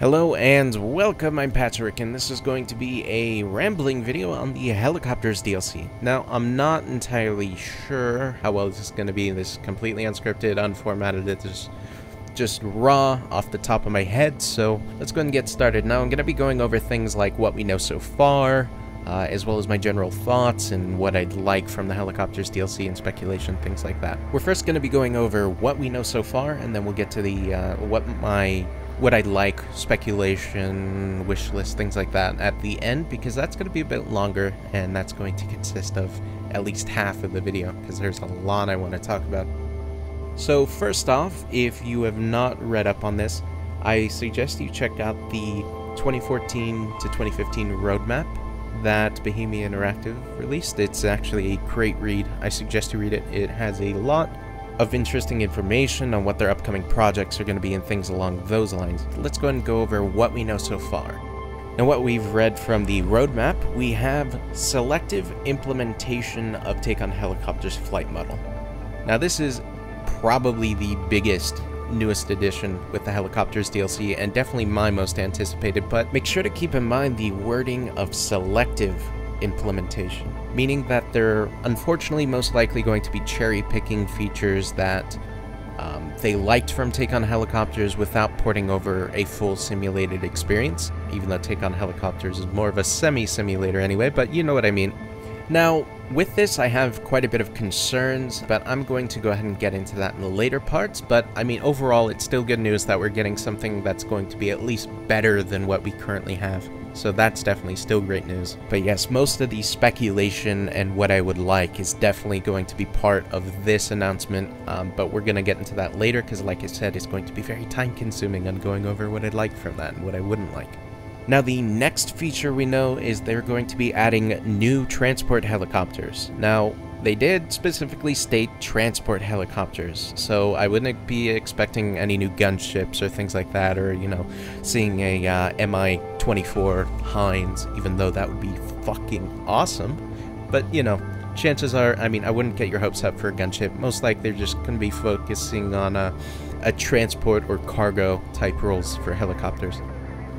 Hello and welcome, I'm Patrick, and this is going to be a rambling video on the Helicopters DLC. Now, I'm not entirely sure how well this is going to be. This is completely unscripted, unformatted, it's just raw off the top of my head, so let's go ahead and get started. Now, I'm going to be going over things like what we know so far, as well as my general thoughts and what I'd like from the Helicopters DLC and speculation, things like that. We're first going to be going over what we know so far, and then we'll get to the what I'd like, speculation, wish list, things like that at the end, because that's going to be a bit longer, and that's going to consist of at least half of the video, because there's a lot I want to talk about. So first off, if you have not read up on this, I suggest you check out the 2014 to 2015 roadmap that Bohemia Interactive released. It's actually a great read. I suggest you read it. It has a lot of interesting information on what their upcoming projects are going to be and things along those lines. Let's go ahead and go over what we know so far. And what we've read from the roadmap, we have selective implementation of Take on Helicopters flight model. Now this is probably the biggest, newest addition with the Helicopters DLC, and definitely my most anticipated, but make sure to keep in mind the wording of selective implementation, meaning that they're unfortunately most likely going to be cherry-picking features that they liked from Take on Helicopters without porting over a full simulated experience, even though Take on Helicopters is more of a semi-simulator anyway, but you know what I mean. Now, with this, I have quite a bit of concerns, but I'm going to go ahead and get into that in the later parts. But, I mean, overall, it's still good news that we're getting something that's going to be at least better than what we currently have. So that's definitely still great news. But yes, most of the speculation and what I would like is definitely going to be part of this announcement. But we're going to get into that later because, like I said, it's going to be very time-consuming on going over what I'd like from that and what I wouldn't like. Now, the next feature we know is they're going to be adding new transport helicopters. Now, they did specifically state transport helicopters, so I wouldn't be expecting any new gunships or things like that, or, you know, seeing a Mi-24 Heinz, even though that would be fucking awesome. But, you know, chances are, I mean, I wouldn't get your hopes up for a gunship. Most likely they're just going to be focusing on a transport or cargo type roles for helicopters.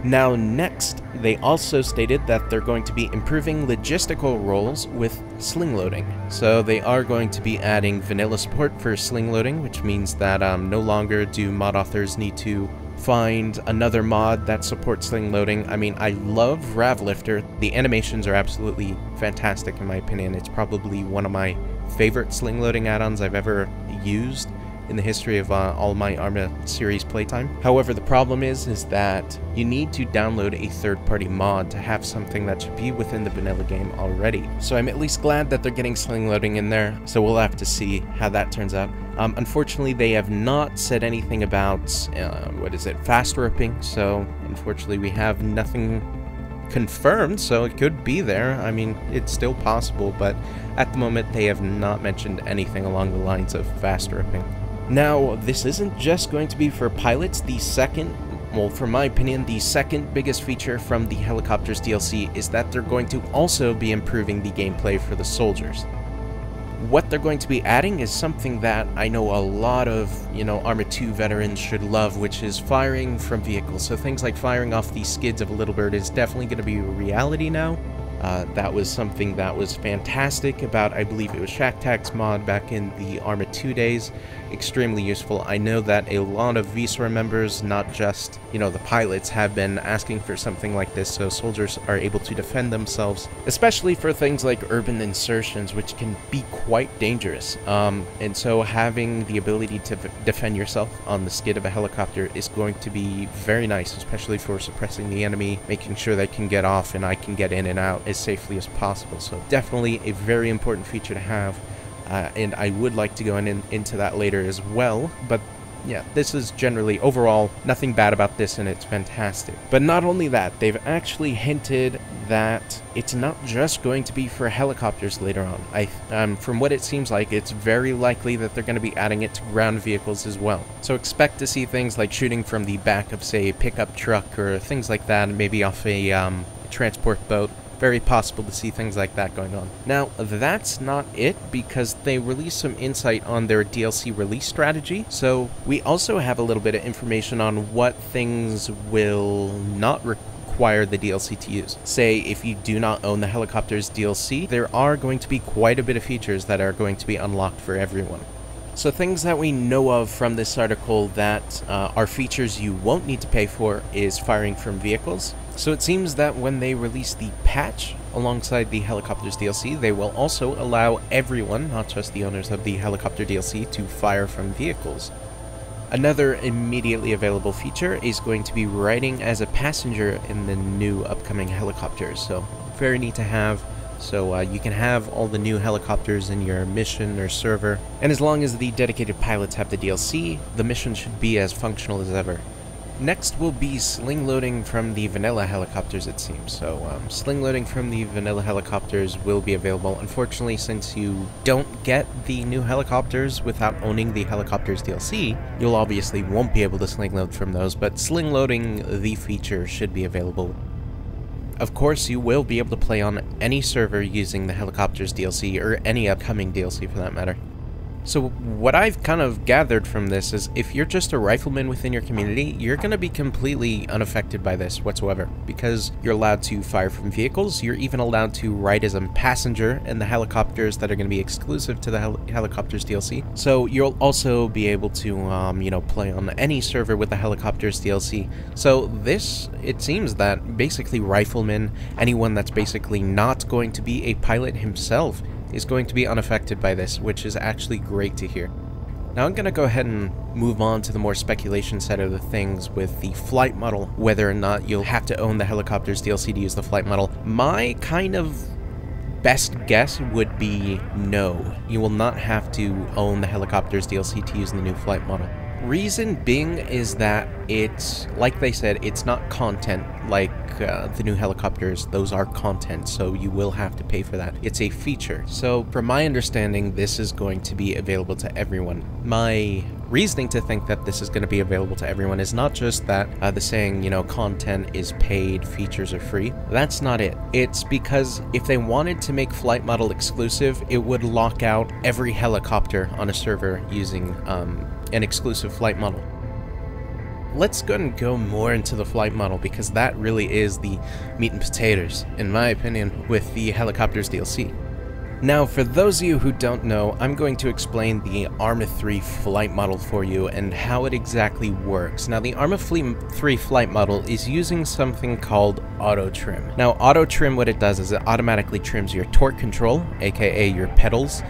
Now next, they also stated that they're going to be improving logistical roles with sling loading. So they are going to be adding vanilla support for sling loading, which means that no longer do mod authors need to find another mod that supports sling loading. I mean, I love Ravlifter. The animations are absolutely fantastic in my opinion. It's probably one of my favorite sling loading add-ons I've ever used in the history of all my Arma series playtime. However, the problem is that you need to download a third-party mod to have something that should be within the vanilla game already. So I'm at least glad that they're getting sling loading in there, so we'll have to see how that turns out. Unfortunately, they have not said anything about, fast roping, so unfortunately we have nothing confirmed, so it could be there. I mean, it's still possible, but at the moment they have not mentioned anything along the lines of fast roping. Now, this isn't just going to be for pilots. The second, well, for my opinion, the second biggest feature from the Helicopters DLC is that they're going to also be improving the gameplay for the soldiers. What they're going to be adding is something that I know a lot of, you know, Arma 2 veterans should love, which is firing from vehicles. So things like firing off the skids of a little bird is definitely going to be a reality now. That was something that was fantastic about, I believe it was Shaktag's mod back in the Arma 2 days. Extremely useful. I know that a lot of VSOR members, not just, you know, the pilots, have been asking for something like this so soldiers are able to defend themselves, especially for things like urban insertions, which can be quite dangerous. And so having the ability to defend yourself on the skid of a helicopter is going to be very nice, especially for suppressing the enemy, making sure they can get off and I can get in and out as safely as possible. So definitely a very important feature to have. And I would like to go into that later as well, but yeah, this is generally, overall, nothing bad about this, and it's fantastic. But not only that, they've actually hinted that it's not just going to be for helicopters later on. From what it seems like, it's very likely that they're going to be adding it to ground vehicles as well. So expect to see things like shooting from the back of, say, a pickup truck or things like that, maybe off a transport boat. very possible to see things like that going on. Now, that's not it, because they released some insight on their DLC release strategy. So we also have a little bit of information on what things will not require the DLC to use. Say, if you do not own the Helicopters DLC, there are going to be quite a bit of features that are going to be unlocked for everyone. So things that we know of from this article that are features you won't need to pay for is firing from vehicles. So it seems that when they release the patch alongside the Helicopters DLC, they will also allow everyone, not just the owners of the Helicopter DLC, to fire from vehicles. Another immediately available feature is going to be riding as a passenger in the new upcoming helicopters. So very neat to have. So you can have all the new helicopters in your mission or server, and as long as the dedicated pilots have the DLC, the mission should be as functional as ever. Next will be sling loading from the vanilla helicopters, it seems. So sling loading from the vanilla helicopters will be available. Unfortunately, since you don't get the new helicopters without owning the Helicopters DLC, you'll obviously won't be able to sling load from those, but sling loading, the feature, should be available. Of course, you will be able to play on any server using the Helicopters DLC, or any upcoming DLC for that matter. So what I've kind of gathered from this is if you're just a rifleman within your community, you're going to be completely unaffected by this whatsoever, because you're allowed to fire from vehicles, you're even allowed to ride as a passenger in the helicopters that are going to be exclusive to the Helicopters DLC. So you'll also be able to, you know, play on any server with the Helicopters DLC. So this, it seems that basically riflemen, anyone that's basically not going to be a pilot himself, is going to be unaffected by this, which is actually great to hear. Now I'm going to go ahead and move on to the more speculation side of the things with the flight model, whether or not you'll have to own the Helicopters DLC to use the flight model. My kind of best guess would be no. You will not have to own the Helicopters DLC to use the new flight model. Reason being is that it's, like they said, it's not content like the new helicopters. Those are content, so you will have to pay for that. It's a feature. So from my understanding, this is going to be available to everyone. My reasoning to think that this is going to be available to everyone is not just that the saying, you know, content is paid, features are free. That's not it. It's because if they wanted to make flight model exclusive, it would lock out every helicopter on a server using an exclusive flight model. Let's go and go more into the flight model, because that really is the meat and potatoes, in my opinion, with the Helicopters DLC. Now, for those of you who don't know, I'm going to explain the Arma 3 flight model for you and how it exactly works. Now, the Arma 3 flight model is using something called auto trim. Now, auto trim, what it does is it automatically trims your torque control, aka your pedals.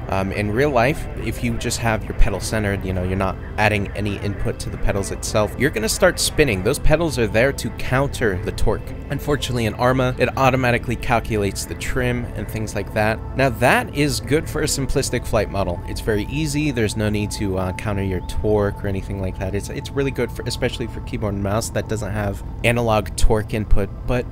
In real life, if you just have your pedal centered, you know, you're not adding any input to the pedals itself, you're going to start spinning. Those pedals are there to counter the torque. Unfortunately, in Arma, it automatically calculates the trim and things like that. Now, that is good for a simplistic flight model. It's very easy. There's no need to counter your torque or anything like that. It's really good, for, especially for keyboard and mouse that doesn't have analog torque input, but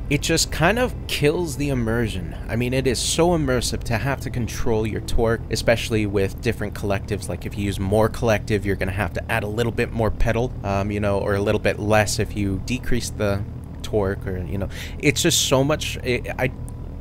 it just kind of kills the immersion. I mean, it is so immersive to have to control your torque, especially with different collectives. Like if you use more collective, you're going to have to add a little bit more pedal, you know, or a little bit less if you decrease the torque, or, you know, it's just so much. I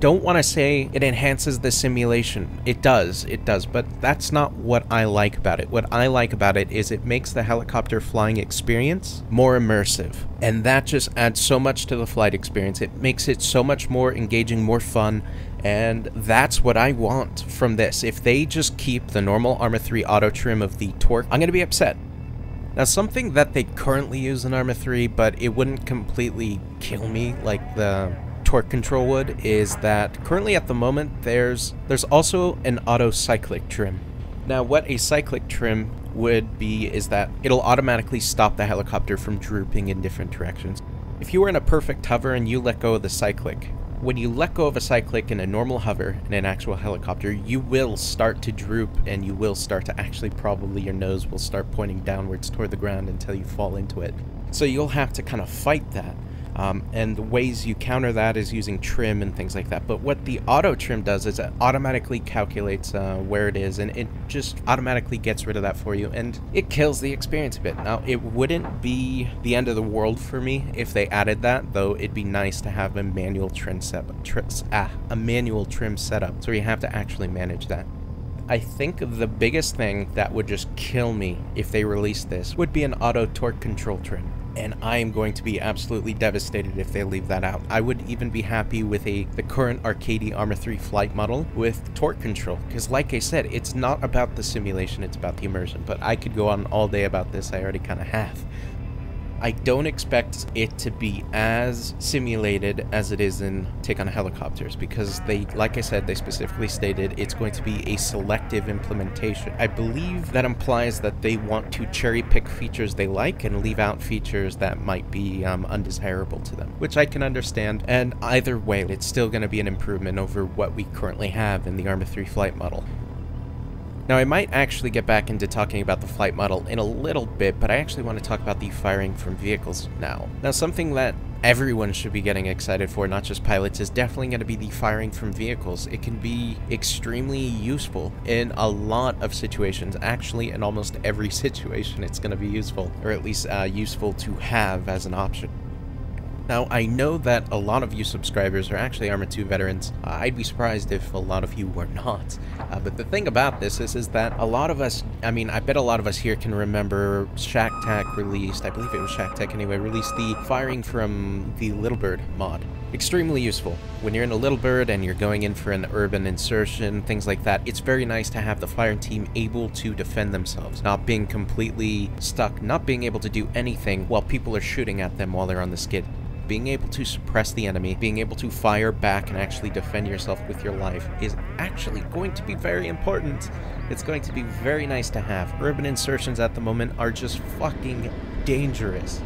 don't want to say it enhances the simulation. It does, but that's not what I like about it. What I like about it is it makes the helicopter flying experience more immersive, and that just adds so much to the flight experience. It makes it so much more engaging, more fun, and that's what I want from this. If they just keep the normal Arma 3 auto trim of the torque, I'm going to be upset. Now, something that they currently use in Arma 3, but it wouldn't completely kill me like the torque control would, is that currently at the moment there's also an auto cyclic trim. Now, what a cyclic trim would be is that it'll automatically stop the helicopter from drooping in different directions. If you were in a perfect hover and you let go of the cyclic, when you let go of a cyclic in a normal hover in an actual helicopter, you will start to droop, and you will start to actually, probably your nose will start pointing downwards toward the ground until you fall into it. So you'll have to kind of fight that. And the ways you counter that is using trim and things like that. But what the auto trim does is it automatically calculates where it is, and it just automatically gets rid of that for you, and it kills the experience a bit. Now, it wouldn't be the end of the world for me if they added that, though it'd be nice to have a manual trim setup, so you have to actually manage that. I think the biggest thing that would just kill me if they released this would be an auto torque control trim. And I am going to be absolutely devastated if they leave that out. I would even be happy with the current arcadey Arma 3 flight model with torque control, because like I said, it's not about the simulation, it's about the immersion. But I could go on all day about this, I already kind of have. I don't expect it to be as simulated as it is in Take on Helicopters, because they, like I said, they specifically stated it's going to be a selective implementation. I believe that implies that they want to cherry pick features they like and leave out features that might be undesirable to them, which I can understand. And either way, it's still going to be an improvement over what we currently have in the Arma 3 flight model. Now, I might actually get back into talking about the flight model in a little bit, but I actually want to talk about the firing from vehicles now. Now, something that everyone should be getting excited for, not just pilots, is definitely going to be the firing from vehicles. It can be extremely useful in a lot of situations. Actually, in almost every situation, it's going to be useful, or at least useful to have as an option. Now, I know that a lot of you subscribers are actually Arma 2 veterans. I'd be surprised if a lot of you were not. But the thing about this is that a lot of us, I mean, I bet a lot of us here can remember Shack released, I believe it was Shack anyway, released the firing from the Little Bird mod. Extremely useful. When you're in a Little Bird and you're going in for an urban insertion, things like that, it's very nice to have the firing team able to defend themselves, not being completely stuck, not being able to do anything while people are shooting at them while they're on the skid. Being able to suppress the enemy, being able to fire back and actually defend yourself with your life is actually going to be very important. It's going to be very nice to have. Urban insertions at the moment are just fucking dangerous.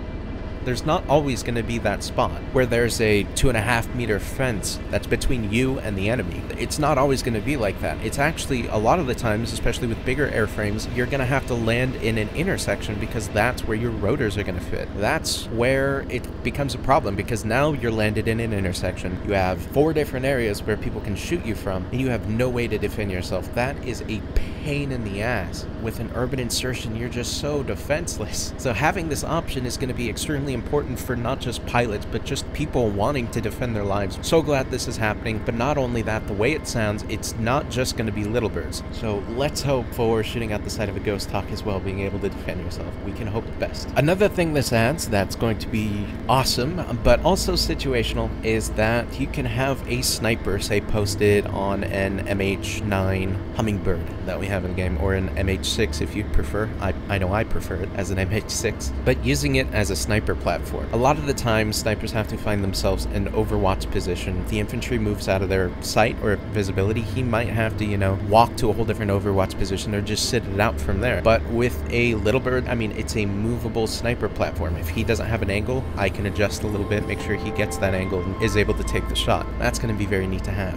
There's not always going to be that spot where there's a 2.5 meter fence that's between you and the enemy. It's not always going to be like that. It's actually, a lot of the times, especially with bigger airframes, you're going to have to land in an intersection because that's where your rotors are going to fit. That's where it becomes a problem, because now you're landed in an intersection. You have 4 different areas where people can shoot you from, and you have no way to defend yourself. That is a pain in the ass. With an urban insertion, you're just so defenseless. So having this option is going to be extremely important for not just pilots, but just people wanting to defend their lives. So glad this is happening, but not only that, the way it sounds, it's not just going to be Little Birds. So let's hope for shooting out the side of a Ghost Hawk as well, being able to defend yourself. We can hope the best. Another thing this adds that's going to be awesome, but also situational, is that you can have a sniper, say, posted on an MH9 Hummingbird that we have in the game, or an MH6 if you prefer. I know I prefer it as an MH6, but using it as a sniper platform. A lot of the time, snipers have to find themselves in overwatch position. The infantry moves out of their sight or visibility. He might have to, you know, walk to a whole different overwatch position or just sit it out from there. But with a Little Bird, I mean, it's a movable sniper platform. If he doesn't have an angle, I can adjust a little bit, make sure he gets that angle and is able to take the shot. That's going to be very neat to have.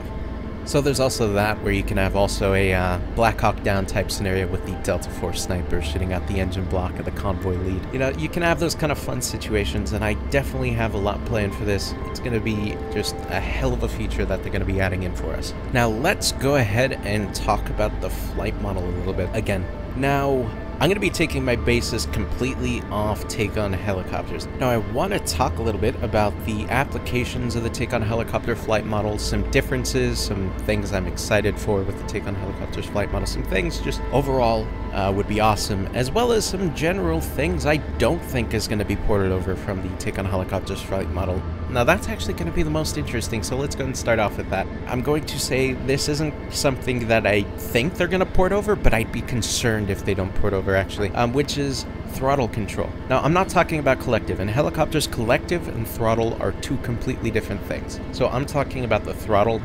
So there's also that, where you can have also a Black Hawk Down type scenario with the Delta Force sniper shooting out the engine block of the convoy lead. You know, you can have those kind of fun situations, and I definitely have a lot planned for this. It's going to be just a hell of a feature that they're going to be adding in for us. Now let's go ahead and talk about the flight model a little bit again. Now, I'm going to be taking my basis completely off Take on Helicopters. Now, I want to talk a little bit about the applications of the Take on Helicopter flight model, some differences, some things I'm excited for with the Take on Helicopters flight model, some things just overall would be awesome, as well as some general things I don't think is going to be ported over from the Take on Helicopters flight model. Now, that's actually going to be the most interesting, so let's go and start off with that. I'm going to say this isn't something that I think they're going to port over, but I'd be concerned if they don't port over, actually, which is throttle control. Now, I'm not talking about collective. In Helicopters, collective and throttle are 2 completely different things. So I'm talking about the throttle,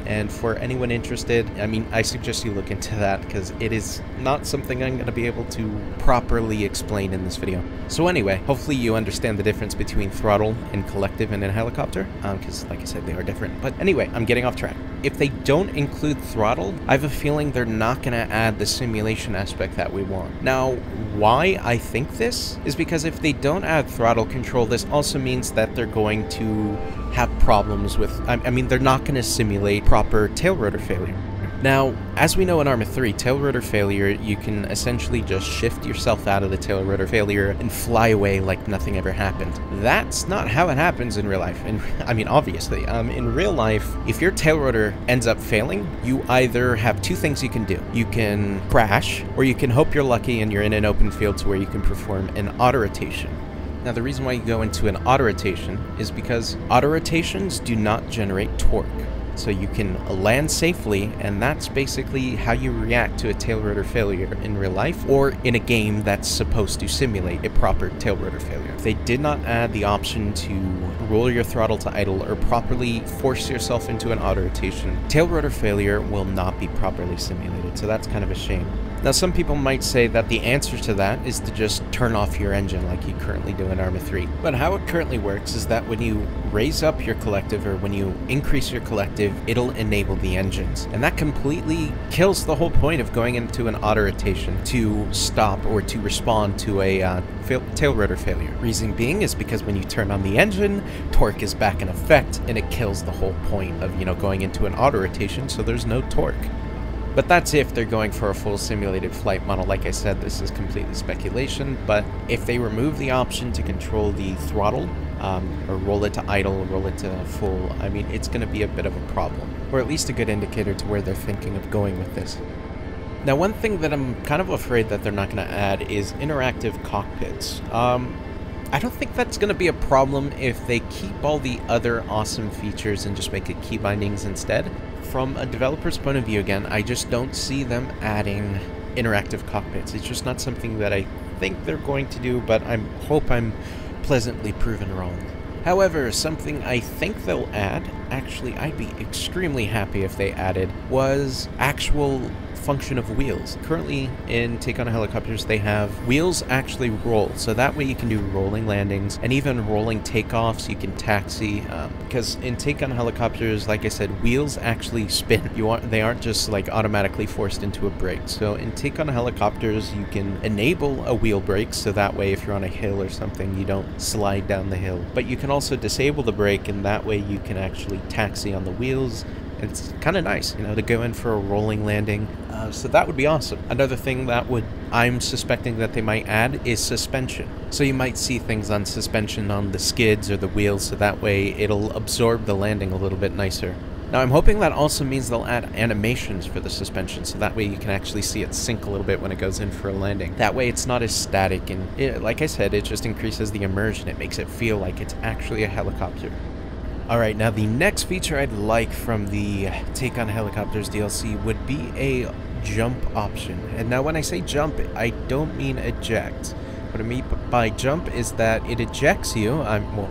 and for anyone interested, I mean, I suggest you look into that, because it is not something I'm going to be able to properly explain in this video. So anyway, hopefully you understand the difference between throttle and collective in a helicopter, because like I said, they are different. But anyway, I'm getting off track. If they don't include throttle, I have a feeling they're not going to add the simulation aspect that we want. Now, why I I think this is because if they don't add throttle control, this also means that they're going to have problems with, I mean, they're not going to simulate proper tail rotor failure. Now, as we know in Arma 3, tail rotor failure, you can essentially just shift yourself out of the tail rotor failure and fly away like nothing ever happened. That's not how it happens in real life. And I mean, obviously, in real life, if your tail rotor ends up failing, you either have two things you can do. You can crash, or you can hope you're lucky and you're in an open field to where you can perform an auto-rotation. Now, the reason why you go into an auto-rotation is because auto-rotations do not generate torque. So you can land safely, and that's basically how you react to a tail rotor failure in real life or in a game that's supposed to simulate a proper tail rotor failure. If they did not add the option to roll your throttle to idle or properly force yourself into an auto rotation, tail rotor failure will not be properly simulated, so that's kind of a shame. Now, some people might say that the answer to that is to just turn off your engine like you currently do in Arma 3. But how it currently works is that when you raise up your collective or when you increase your collective, it'll enable the engines. And that completely kills the whole point of going into an auto rotation to stop or to respond to a tail rotor failure. Reason being is because when you turn on the engine, torque is back in effect and it kills the whole point of, going into an auto rotation, so there's no torque. But that's if they're going for a full simulated flight model. Like I said, this is completely speculation, but if they remove the option to control the throttle, or roll it to idle, roll it to full, I mean, it's going to be a bit of a problem, or at least a good indicator to where they're thinking of going with this. Now, one thing that I'm kind of afraid that they're not going to add is interactive cockpits. I don't think that's going to be a problem if they keep all the other awesome features and just make it key bindings instead. From a developer's point of view, again, I just don't see them adding interactive cockpits. It's just not something that I think they're going to do, but I hope I'm pleasantly proven wrong. However, something I think they'll add, actually I'd be extremely happy if they added, was actual function of wheels. Currently in Take on Helicopters, they have wheels actually roll, so that way you can do rolling landings and even rolling takeoffs. You can taxi, because in Take on Helicopters, like I said, wheels actually spin. They aren't just like automatically forced into a brake. So in Take on Helicopters, you can enable a wheel brake, so that way if you're on a hill or something, you don't slide down the hill. But you can also disable the brake, and that way you can actually taxi on the wheels. It's kind of nice, to go in for a rolling landing. So that would be awesome. Another thing that I'm suspecting that they might add is suspension. So you might see things on suspension on the skids or the wheels, so that way it'll absorb the landing a little bit nicer. Now, I'm hoping that also means they'll add animations for the suspension, so that way you can actually see it sink a little bit when it goes in for a landing. That way it's not as static, and like I said, it just increases the immersion. It makes it feel like it's actually a helicopter. Alright, now the next feature I'd like from the Take on Helicopters DLC would be a jump option. And now when I say jump, I don't mean eject. What I mean by jump is that it ejects you. Well,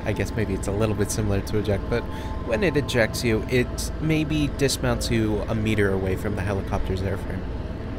I guess maybe it's a little bit similar to eject, but when it ejects you, it maybe dismounts you a meter away from the helicopter's airframe.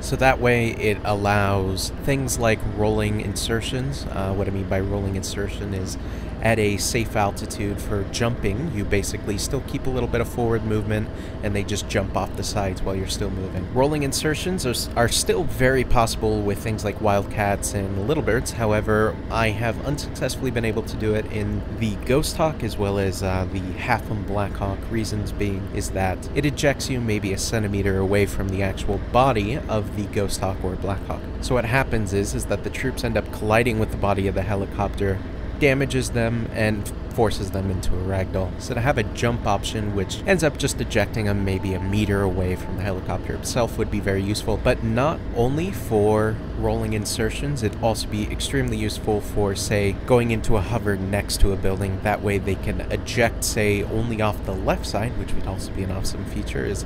So that way it allows things like rolling insertions. What I mean by rolling insertion is at a safe altitude for jumping, you basically still keep a little bit of forward movement and they just jump off the sides while you're still moving. Rolling insertions are still very possible with things like Wildcats and Little Birds. However, I have unsuccessfully been able to do it in the Ghost Hawk as well as the Half-Moon Black Hawk. Reasons being is that it ejects you maybe a centimeter away from the actual body of the Ghost Hawk or Black Hawk. So what happens is that the troops end up colliding with the body of the helicopter, damages them, and forces them into a ragdoll. So to have a jump option which ends up just ejecting them maybe a meter away from the helicopter itself would be very useful, but not only for rolling insertions, it'd also be extremely useful for, say, going into a hover next to a building. That way they can eject, say, only off the left side, which would also be an awesome feature, is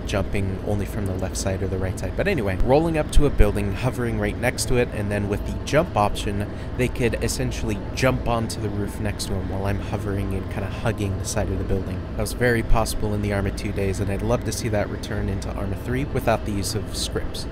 jumping only from the left side or the right side. But anyway, rolling up to a building, hovering right next to it, and then with the jump option, they could essentially jump onto the roof next to them while I'm hovering and kind of hugging the side of the building. That was very possible in the Arma 2 days, and I'd love to see that return into Arma 3 without the use of scripts.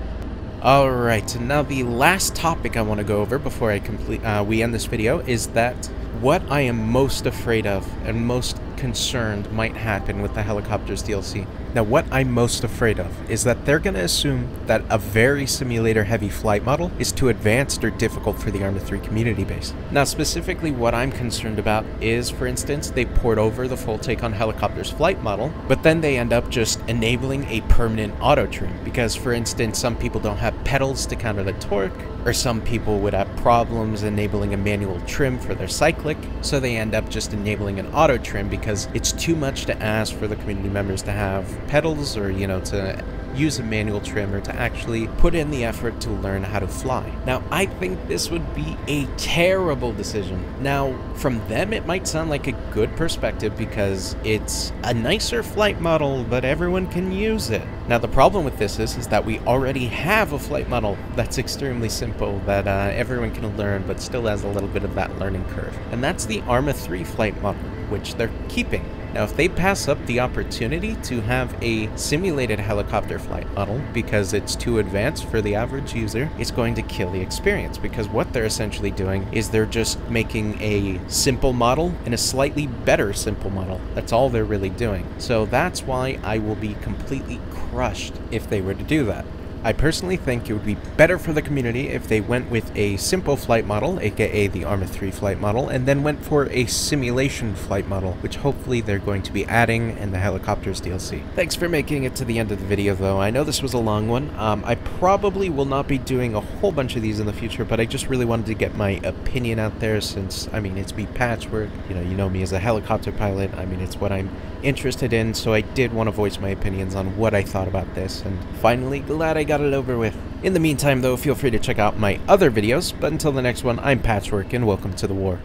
Alright, and now the last topic I want to go over before I we end this video is that what I am most afraid of and most concerned might happen with the Helicopters DLC. Now, what I'm most afraid of is that they're going to assume that a very simulator-heavy flight model is too advanced or difficult for the Arma 3 community base. Now, specifically what I'm concerned about is, for instance, they port over the full take on Helicopters flight model, but then they end up just enabling a permanent auto trim, because, for instance, some people don't have pedals to counter the torque, or some people would have problems enabling a manual trim for their cyclic, so they end up just enabling an auto trim because it's too much to ask for the community members to have pedals or, you know, to use a manual trim or to actually put in the effort to learn how to fly. Now, I think this would be a terrible decision. Now, from them, it might sound like a good perspective because it's a nicer flight model, but everyone can use it. Now, the problem with this is that we already have a flight model that's extremely simple, that everyone can learn, but still has a little bit of that learning curve. And that's the Arma 3 flight model, which they're keeping. Now, if they pass up the opportunity to have a simulated helicopter flight model because it's too advanced for the average user, it's going to kill the experience, because what they're essentially doing is they're just making a simple model and a slightly better simple model. That's all they're really doing. So that's why I will be completely crushed if they were to do that. I personally think it would be better for the community if they went with a simple flight model, aka the Arma 3 flight model, and then went for a simulation flight model, which hopefully they're going to be adding in the Helicopters DLC. Thanks for making it to the end of the video, though. I know this was a long one. I probably will not be doing a whole bunch of these in the future, but I just really wanted to get my opinion out there since, I mean, it's me Patchwork. You know me as a helicopter pilot. I mean, it's what I'm interested in, so I did want to voice my opinions on what I thought about this, and finally, glad I got it over with. In the meantime, though, feel free to check out my other videos, but until the next one, I'm Patchwork, and welcome to the war.